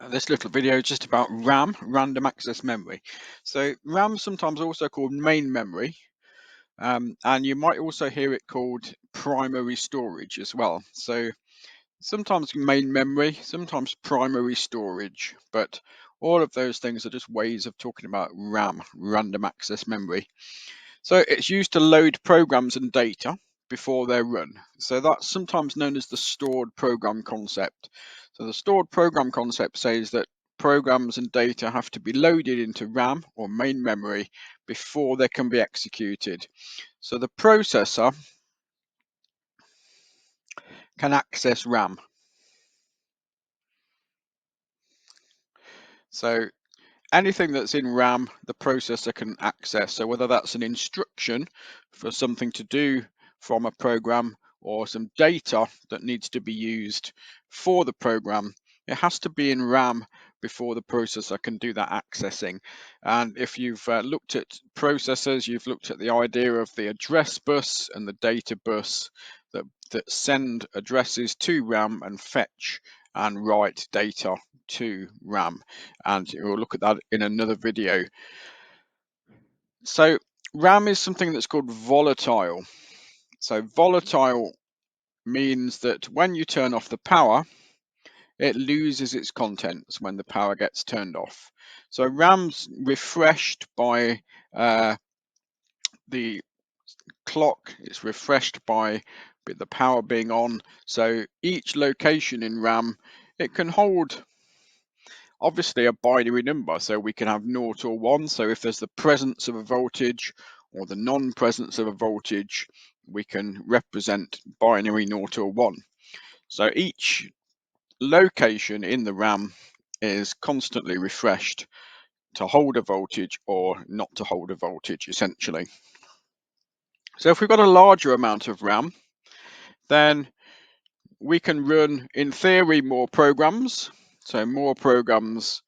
This little video is just about RAM, random access memory. So RAM is sometimes also called main memory, and you might also hear it called primary storage as well. So sometimes main memory, sometimes primary storage, but all of those things are just ways of talking about RAM, random access memory. So it's used to load programs and data before they're run. So that's sometimes known as the stored program concept. So the stored program concept says that programs and data have to be loaded into RAM or main memory before they can be executed. So the processor can access RAM. So anything that's in RAM, the processor can access. So whether that's an instruction for something to do from a program or some data that needs to be used for the program, it has to be in RAM before the processor can do that accessing. And if you've looked at processors, you've looked at the idea of the address bus and the data bus that send addresses to RAM and fetch and write data to RAM, and we'll look at that in another video. So RAM is something that's called volatile. So volatile means that when you turn off the power, it loses its contents when the power gets turned off. So RAM's refreshed by the clock, it's refreshed by the power being on. So each location in RAM, it can hold obviously a binary number, so we can have 0 or 1. So if there's the presence of a voltage or the non-presence of a voltage, we can represent binary 0 or 1. So each location in the RAM is constantly refreshed to hold a voltage or not to hold a voltage, essentially. So if we've got a larger amount of RAM, then we can run, in theory, more programs. So more programs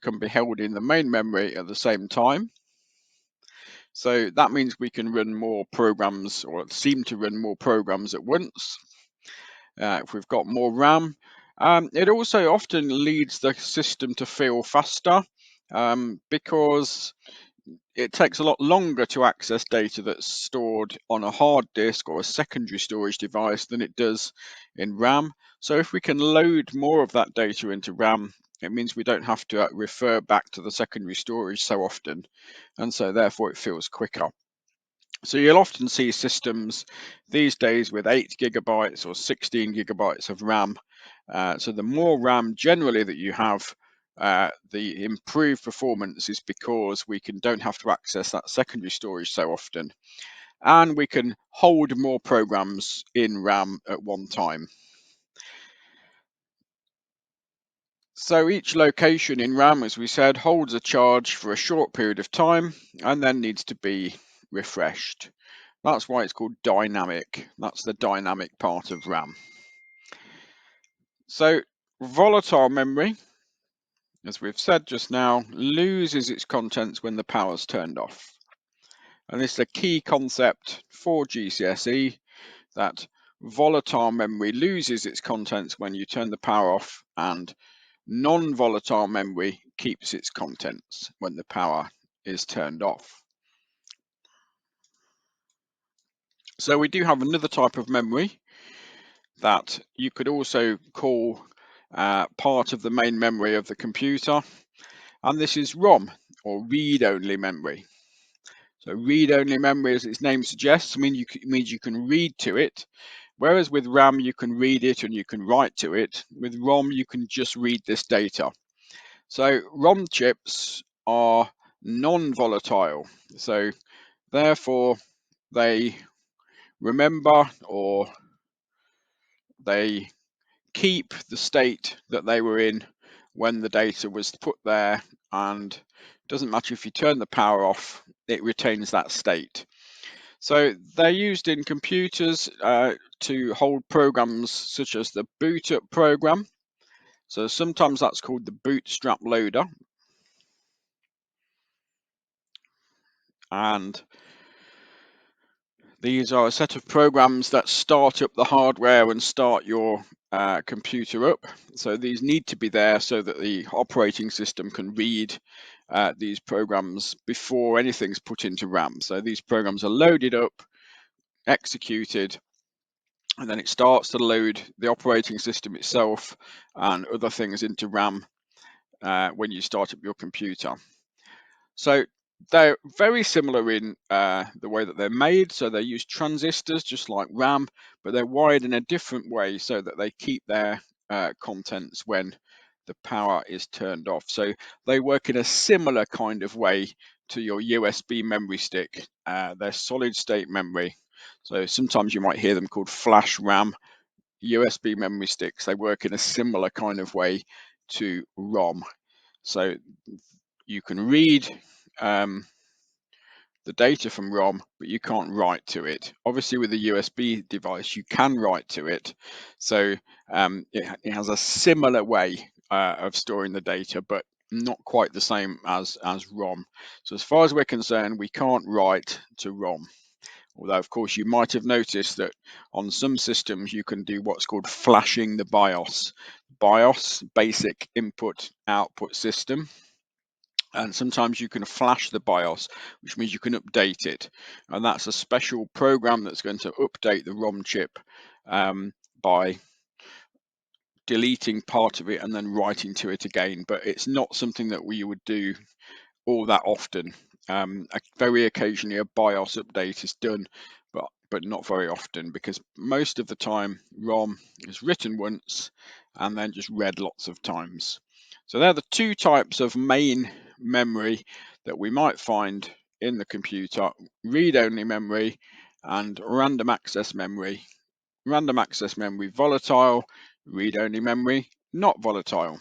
can be held in the main memory at the same time. So that means we can run more programs, or seem to run more programs at once, if we've got more RAM. It also often leads the system to feel faster, because it takes a lot longer to access data that's stored on a hard disk or a secondary storage device than it does in RAM. So if we can load more of that data into RAM, it means we don't have to refer back to the secondary storage so often, and so therefore it feels quicker. So you'll often see systems these days with 8 gigabytes or 16 gigabytes of RAM. So the more RAM generally that you have, the improved performance is because we don't have to access that secondary storage so often, and we can hold more programs in RAM at one time. So each location in RAM, as we said, holds a charge for a short period of time and then needs to be refreshed. That's why it's called dynamic. That's the dynamic part of RAM. So volatile memory, as we've said just now, loses its contents when the power's turned off. And this is a key concept for GCSE, that volatile memory loses its contents when you turn the power off, and non-volatile memory keeps its contents when the power is turned off. So we do have another type of memory that you could also call part of the main memory of the computer, and this is ROM, or read-only memory. So read-only memory, as its name suggests, means you can read to it, whereas with RAM you can read it and you can write to it. With ROM you can just read this data. So ROM chips are non-volatile, so therefore they remember, or they keep the state that they were in when the data was put there, and it doesn't matter if you turn the power off, it retains that state. So they're used in computers to hold programs such as the boot up program. So sometimes that's called the Bootstrap Loader. And These are a set of programs that start up the hardware and start your computer up. So these need to be there so that the operating system can read these programs before anything's put into RAM. So these programs are loaded up, executed, and then it starts to load the operating system itself and other things into RAM when you start up your computer. So they're very similar in the way that they're made. So they use transistors just like RAM, but they're wired in a different way so that they keep their contents when the power is turned off. So they work in a similar kind of way to your USB memory stick. They're solid state memory. So sometimes you might hear them called flash RAM. USB memory sticks, they work in a similar kind of way to ROM. So you can read the data from ROM, but you can't write to it. Obviously, with a USB device, you can write to it. So it has a similar way of storing the data, but not quite the same as ROM. So as far as we're concerned, we can't write to ROM. Although, of course, you might have noticed that on some systems, you can do what's called flashing the BIOS. BIOS, basic input output system. And sometimes you can flash the BIOS, which means you can update it. And that's a special program that's going to update the ROM chip by deleting part of it and then writing to it again. But it's not something that we would do all that often. Very occasionally a BIOS update is done, but not very often, because most of the time ROM is written once and then just read lots of times. So they're the two types of main memory that we might find in the computer: read-only memory and random access memory. Random access memory volatile, read-only memory not volatile.